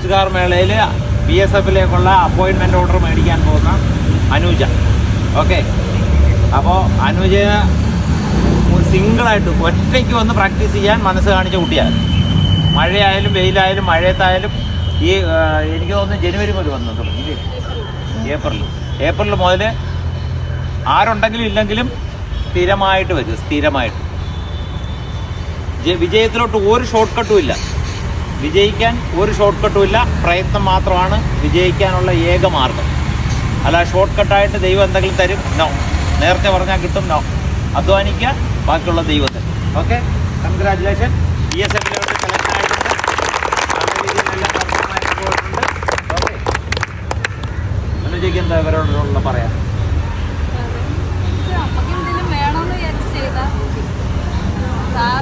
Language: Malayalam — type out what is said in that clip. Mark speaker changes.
Speaker 1: യൂസ്ഡ് കാർ മേളയിൽ BSFിലേക്കുള്ള അപ്പോയിൻമെൻറ്റ് ഓർഡർ മേടിക്കാൻ പോകുന്ന അനൂജ. ഓക്കെ, അപ്പോൾ അനൂജന് സിംഗിളായിട്ട് ഒറ്റയ്ക്ക് വന്ന് പ്രാക്ടീസ് ചെയ്യാൻ മനസ്സ് കാണിച്ച കുട്ടിയാണ്. മഴയായാലും വെയിലായാലും മഴയത്തായാലും ഈ എനിക്ക് തോന്നുന്നു ജനുവരി മുതൽ വന്നു തുടങ്ങി, ഏപ്രിൽ മുതൽ ആരുണ്ടെങ്കിലും ഇല്ലെങ്കിലും സ്ഥിരമായിട്ട് വരും. സ്ഥിരമായിട്ട് വിജയത്തിലോട്ട് ഒരു ഷോർട്ട് കട്ടും ഇല്ല. വിജയിക്കാൻ ഒരു ഷോർട്ട് കട്ടും ഇല്ല. പ്രയത്നം മാത്രമാണ് വിജയിക്കാനുള്ള ഏക മാർഗം. അല്ല ഷോർട്ട് കട്ടായിട്ട് ദൈവം എന്തെങ്കിലും തരും, നോ. നേരത്തെ പറഞ്ഞാൽ കിട്ടും, നോ. അധ്വാനിക്കുക, ബാക്കിയുള്ള ദൈവത്തിന്. Okay, congratulation. BSFിലോട്ട് സെലക്ട് ആയിട്ടുണ്ട്. നല്ല രീതിയിലെല്ലാം പെർഫോം ആയിട്ട് പോയിട്ടുണ്ട്. ഓക്കെ, അനുജയ്ക്ക് എന്താ ഇവരോടുള്ള പറയാം?